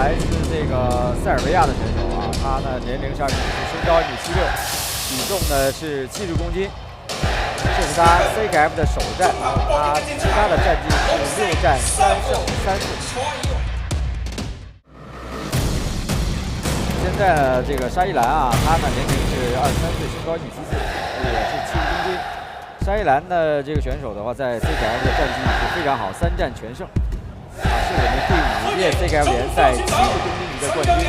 来自这个塞尔维亚的选手啊，他呢年龄是27岁，身高1.76米，体重呢是70公斤。这是他 CKF 的首战，他其他的战绩是6战3胜3负。现在呢，这个沙依兰啊，他呢年龄是23岁，身高1.74米，也是70公斤。沙依兰的这个选手的话，在 CKF 的战绩是非常好，3战全胜，啊，是我们第5届 CKF 联赛70公斤级的冠军。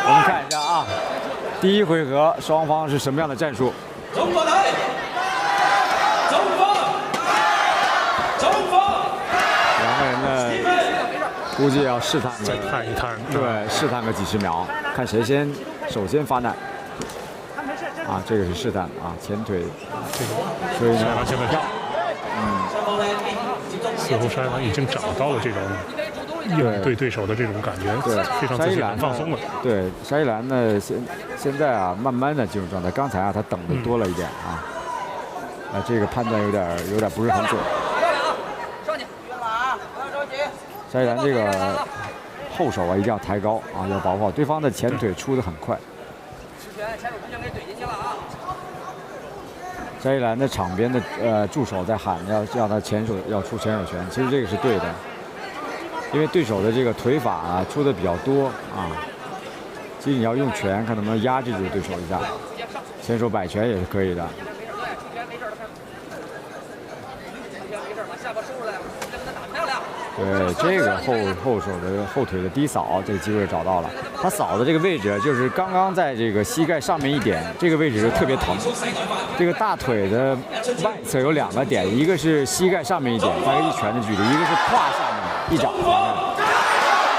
我们看一下啊，第一回合双方是什么样的战术？中国队，中锋，两个人呢，估计要试探个，再探一探，对，试探个几十秒，看谁首先发难。啊，这个是试探啊，前腿，所以呢，现在跳，似乎沙依兰已经找到了这种应对对手的这种感觉，对，非常自信、很放松了。对，沙依兰呢，现在啊，慢慢的进入状态。刚才啊，他等的多了一点啊，这个判断有点不是很准。上去，不要着急。沙依兰这个后手啊，一定要抬高啊，要保护好对方的前腿出的很快。前手直接给怼进去了啊！沙依兰的场边的助手在喊要让他要出前手拳，其实这个是对的。因为对手的这个腿法啊出的比较多啊，其实你要用拳看能不能压制住对手一下，前手摆拳也是可以的。对，这个后手的后腿的低扫，这个机会找到了。他扫的这个位置就是刚刚在这个膝盖上面一点，这个位置就特别疼。这个大腿的外侧有2个点，一个是膝盖上面一点，大概1拳的距离；一个是胯下面1掌，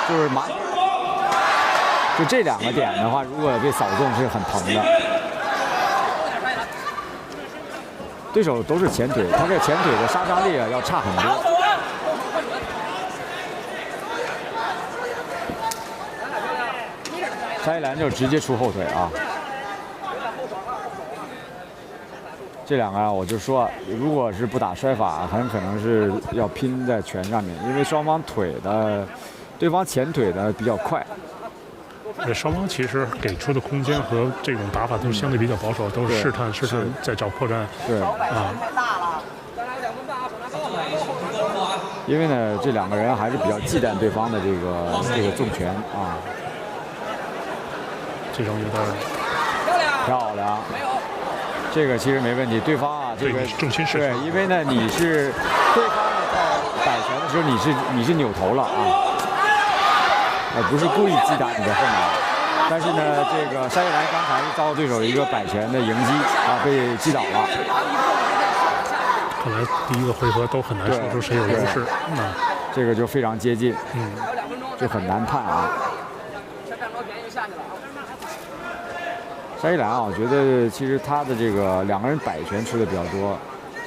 就是就这2个点的话，如果被扫中是很疼的。对手都是前腿，他这前腿的杀伤力啊要差很多。沙依兰就直接出后腿啊！这2个啊，我就说，如果是不打摔法，很可能是要拼在拳上面，因为双方对方前腿的比较快。双方其实给出的空间和这种打法都相对比较保守，都是试探，在找破绽。对啊。因为呢，这2个人还是比较忌惮对方的这个重拳啊。这种有点漂亮，这个其实没问题。对方啊，这个重心是对，因为呢你是对方呢在摆拳的时候你是扭头了啊，不是故意击打你的后脑。但是呢，这个沙依兰刚才是遭对手一个摆拳的迎击啊，被击倒了。看来第一个回合都很难说出谁有优势。这个就非常接近，就很难判啊。沙依兰啊，我觉得其实他的这个2个人摆拳出的比较多，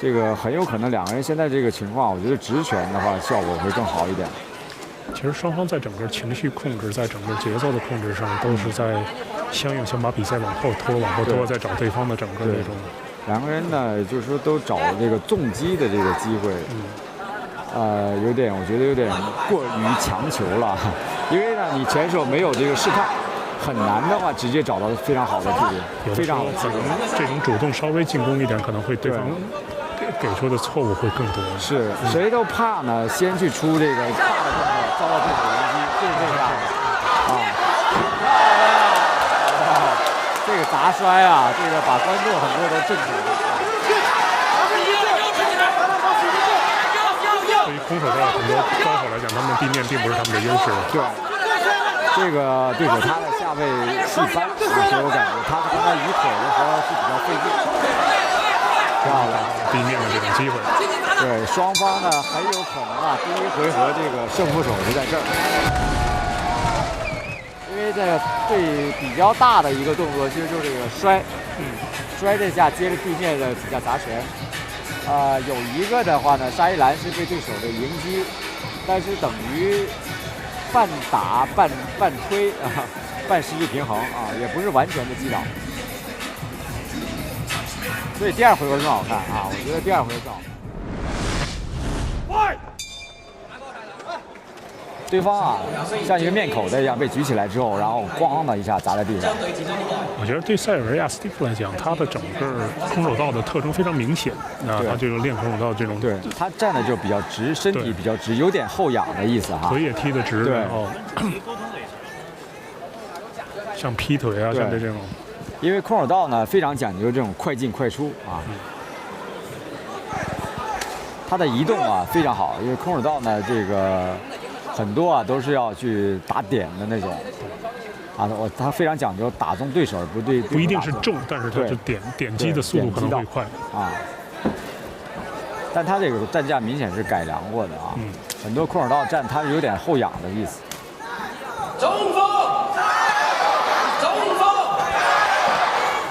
这个很有可能2个人现在这个情况，我觉得直拳的话效果会更好一点。其实双方在整个情绪控制，在整个节奏的控制上，都是在相应想把比赛往后拖，再找对方的整个这种。2个人呢，就是说都找这个重击的这个机会，我觉得有点过于强求了，因为呢，你前手没有这个试探。很难的话，直接找到非常好的距离，非常好的机会。这种主动稍微进攻一点，可能会对方给出的错误会更多。是，谁都怕呢，先去出这个大的动作，遭到对手迎击，就是这样啊。这个砸摔啊，这个把观众很多都震住了。对于空手道很多高手来讲，他们地面并不是他们的优势。对。这个对手他的下位细翻啊，给我感觉他刚才移腿的时候是比较费劲。漂亮，地面的这种机会。对，双方呢很有可能啊，第一回合这个胜负手是在这儿，因为这个最比较大的一个动作其实就是这个摔，摔这下接着地面的几下砸拳。有一个的话呢，沙依兰是被对手的迎击，但是等于半打半推啊，半失去平衡啊，也不是完全的击倒。所以第二回合更好看啊，我觉得第二回合更好看。对方啊，像一个面口袋一样被举起来之后，然后咣的一下砸在地上。我觉得对塞尔维亚斯蒂夫来讲，他的整个空手道的特征非常明显。那他就是练空手道这种，对他站的就比较直，身体比较直，有点后仰的意思哈。腿也踢得直，对然后像劈腿啊，像这种。因为空手道呢非常讲究这种快进快出啊。他的移动啊非常好，因为空手道呢这个很多啊都是要去打点的那种。啊，他非常讲究打中对手，而不一定是重，但是他就点击的速度可能会快啊。但他这个站架明显是改良过的啊，很多空手道站他是有点后仰的意思。中锋，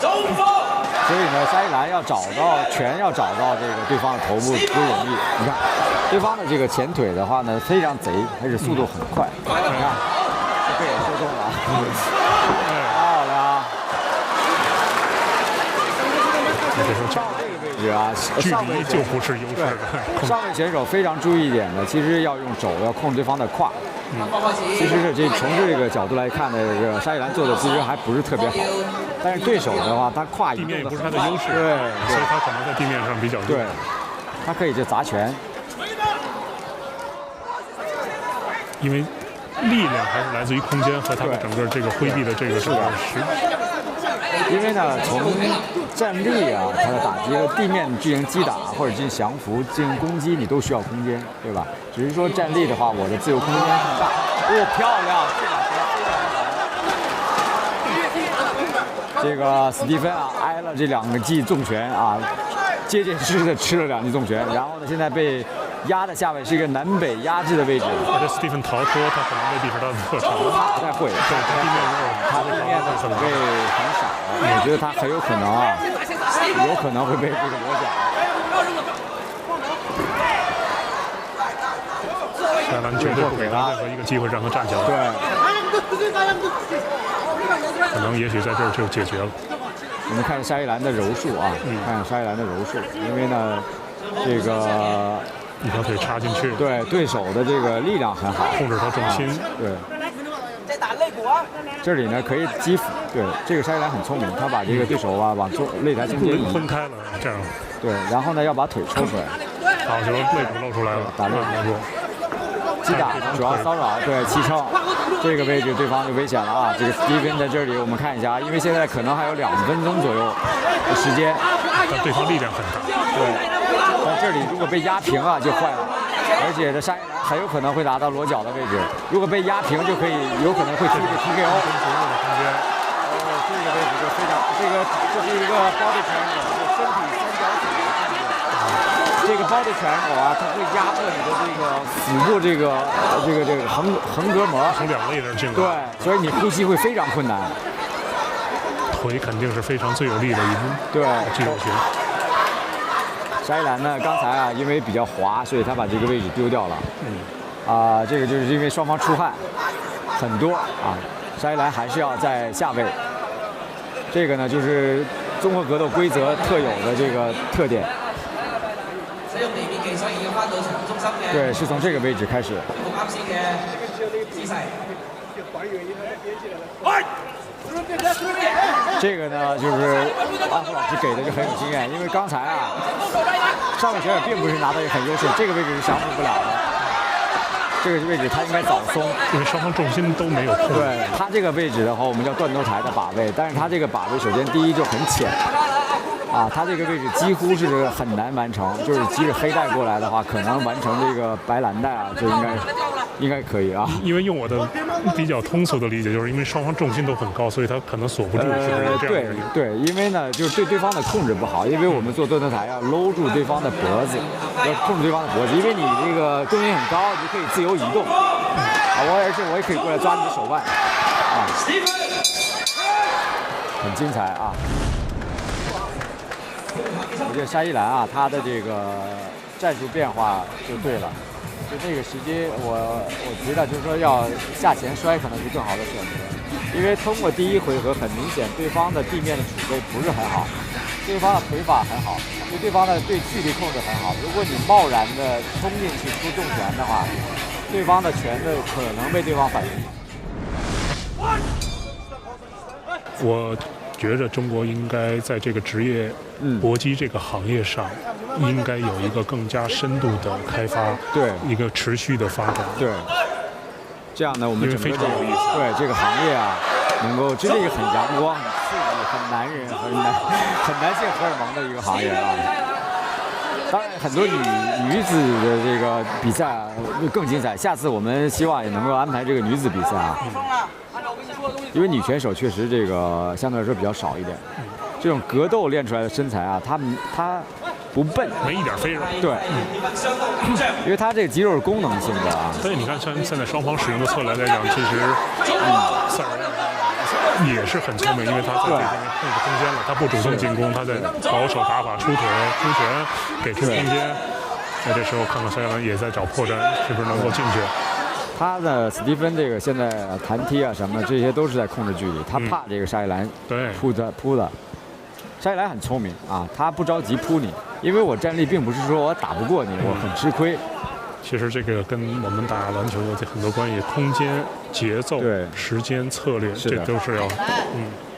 所以呢，沙一兰要找到这个对方的头部不容易。你看，对方的这个前腿的话呢非常贼，而且速度很快。你看。被人说中了，漂亮！上这个位置啊，距离就不是优势的。上位选手非常注意一点的，其实要用肘要控制对方的胯。其实是从这个角度来看呢，这个沙一兰做的其实还不是特别好。但是对手的话，他胯地面也不是他的优势，对，所以他可能在地面上比较弱。对，他可以就砸拳，因为。力量还是来自于空间和他的整个这个挥臂的这个实力。因为呢，从站立啊，他的打击和地面进行击打或者进行降服、进行攻击，你都需要空间，对吧？只是说站立的话，我的自由空间更大。哦，漂亮！这个史蒂芬啊，挨了这2个记重拳啊，结结实实的吃了2记重拳，然后呢，现在被。压的下位是一个南北压制的位置，而且史蒂芬逃脱，他可能未必是他的特长，他不太会，对，地面他地面的准备很少，我觉得他很有可能啊，有可能会被这个裸脚。沙兰绝对不给他任何一个机会让他站起来，对，可能也许在这儿就解决了。我们看沙一兰的柔术啊，看沙一兰的柔术，因为呢，这个。一条腿插进去，对手的这个力量很好，控制他重心。对，这里呢可以击腹。对，这个沙一兰很聪明，他把这个对手啊往擂台中间移，分开了，这样。对，然后呢要把腿抽出来。好，就肋骨露出来了，打肋骨。击打主要骚扰，对气撑，这个位置对方就危险了啊！这个史蒂芬在这里，我们看一下，因为现在可能还有2分钟左右的时间，但对方力量很大。对。但这里如果被压平啊，就坏了，而且这沙一兰很有可能会拿到裸脚的位置。如果被压平，就可以有可能会出一个 TKO。这个位置就非常，这是一个 body triangle， 就身体三角体的感觉。这个 body triangle 啊，它会压迫你的这个腹部这个横膈膜，从2肋这进来。对，所以你呼吸会非常困难。腿肯定是非常最有力的一对肌肉群。沙一兰呢，刚才啊，因为比较滑，所以他把这个位置丢掉了。这个就是因为双方出汗很多啊，沙一兰还是要在下位。这个呢，就是综合格斗规则特有的这个特点。对，是从这个位置开始。这个呢，就是阿福老师给的就很有经验，因为刚才啊，上位选手并不是拿到一个很优势，这个位置是降服不了的。这个位置他应该早松，因为双方重心都没有控。对他这个位置的话，我们叫断头台的把位，但是他这个把位首先第一就很浅。啊，他这个位置几乎是很难完成，就是即使黑带过来的话，可能完成这个白蓝带啊，就应该可以啊。因为用我的比较通俗的理解，就是因为双方重心都很高，所以他可能锁不住，是不是这样？对，因为呢，就是对对方的控制不好，因为我们做断头台要搂住对方的脖子，要控制对方的脖子，因为你这个重心很高，你可以自由移动。而且我也可以过来抓你的手腕，啊，很精彩啊。我觉得沙一兰啊，他的这个战术变化就对了，就那个时机，我觉得就是说要下前摔可能是更好的选择，因为通过第一回合很明显对方的地面的储备不是很好，对方的腿法很好，对方的对距离控制很好。如果你贸然的冲进去出重拳的话，对方的拳的可能被对方反击。我觉着中国应该在这个职业搏击这个行业上，应该有一个更加深度的开发，对，一个持续的发展。对，这样呢，我们整个非常有意思。对这个行业啊，能够这是一个很阳光、很刺激、很男人、很男性荷尔蒙的一个行业啊。当然，很多女子的这个比赛啊更精彩。下次我们希望也能够安排这个女子比赛啊。因为女拳手确实这个相对来说比较少一点，这种格斗练出来的身材啊，她不笨，没一点肥肉。对，因为她这个肌肉是功能性的啊。所以你看，像现在双方使用的策略来讲，其实塞尔维也是很聪明，因为他在这方面控制空间了，他不主动进攻，他在保守打法、出腿、出拳，给出空间。在这时候，看看塞尔维也在找破绽，是不是能够进去？他的史蒂芬这个现在弹踢啊什么的，这些都是在控制距离。他怕这个沙伊兰扑的。沙伊兰很聪明啊，他不着急扑你，因为我站立并不是说我打不过你，我很吃亏。其实这个跟我们打篮球有很多关系，空间、节奏、时间、策略，这都是要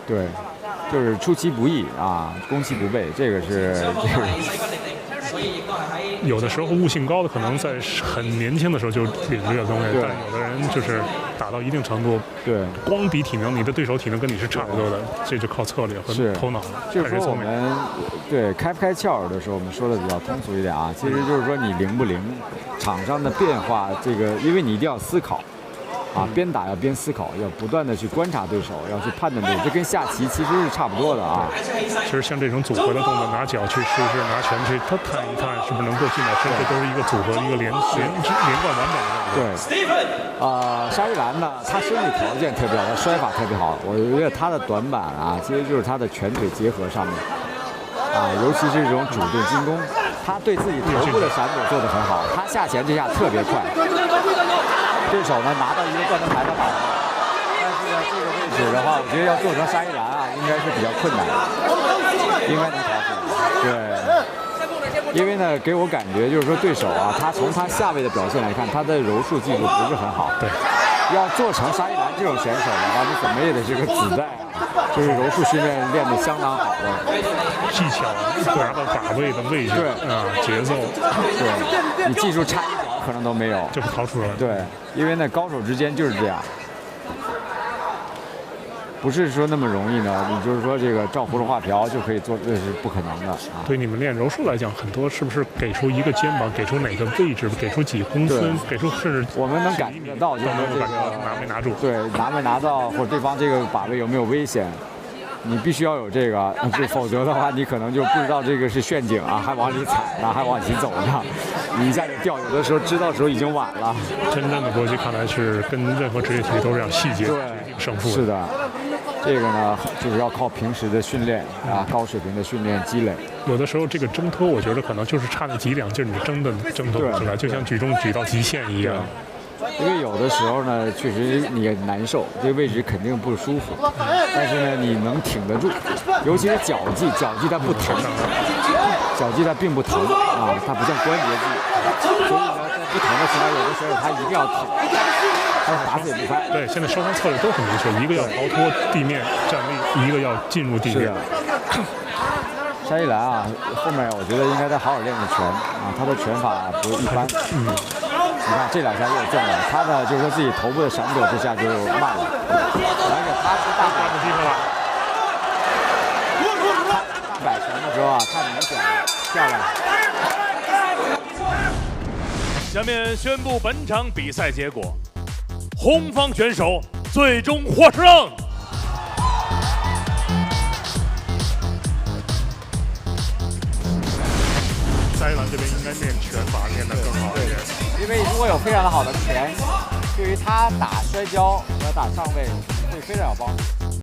对，就是出其不意啊，攻其不备，这个是。有的时候悟性高的可能在很年轻的时候就领略东西，但有的人就是打到一定程度，对，光比体能，你的对手体能跟你是差不多的，这就靠策略和头脑了。就是说我们对开不开窍的时候，我们说的比较通俗一点啊，其实就是说你灵不灵，场上的变化，这个因为你一定要思考。啊，边打要边思考，要不断的去观察对手，要去判断对手，这跟下棋其实是差不多的啊。其实像这种组合的动作，拿脚去试试，拿拳去，他看一看是不是能够进到身，这都是一个组合，一个连贯完整的。对，沙伊兰呢，他身体条件特别好，他摔法特别好，我觉得他的短板啊，其实就是他的拳腿结合上面啊，尤其是这种主动进攻，他对自己头部的闪躲做得很好，他下前这下特别快。对手呢拿到一个断头台的把握，但是呢这个位置的话，我觉得要做成沙伊兰啊，应该是比较困难，应该能调整。对，因为呢给我感觉就是说对手啊，他从他下位的表现来看，他的柔术技术不是很好。对，要做成沙伊兰这种选手的话，你怎么也得是个子弹啊，就是柔术训练练得相当好的技巧，然后把位的位置，节奏，对，你技术差一点可能都没有，就逃出来。对，因为呢高手之间就是这样，不是说那么容易呢。你就是说这个照葫芦画瓢就可以做，这是不可能的啊。对你们练柔术来讲，很多是不是给出一个肩膀，给出哪个位置，给出几公分，给出甚至我们能感觉到，就是说这个拿没拿住，对，拿没拿到，或者对方这个把位有没有危险。你必须要有这个，否则的话，你可能就不知道这个是陷阱啊，还往里踩呢，还往前走呢，你一下就掉。有的时候知道的时候已经晚了。真正的搏击看来是跟任何职业体育都是这样，细节决定胜负。是的，这个呢就是要靠平时的训练啊，高水平的训练积累。有的时候这个挣脱，我觉得可能就是差那几两劲，你挣脱出来，就像举重举到极限一样。因为有的时候呢，确实你也难受，这个位置肯定不舒服，但是呢，你能挺得住，尤其是脚技它不疼，脚技它并不疼啊，它不像关节技，所以呢，在不疼的情况，有的时候它一定要挺，它打死也不翻。对，现在双方策略都很明确，一个要逃脱地面站立，一个要进入地面。沙伊兰啊，后面我觉得应该再好好练练拳啊，他的拳法不一般。你看这两下又中了，他呢就是说自己头部的闪躲之下就慢了，而且他是大摆的机会了。大摆拳的时候啊，太明显了，漂亮。下面宣布本场比赛结果，红方选手最终获胜。沙伊兰这边应该练拳法练得更好一点，因为如果有非常的好的拳，对于他打摔跤和打上位会非常有帮助。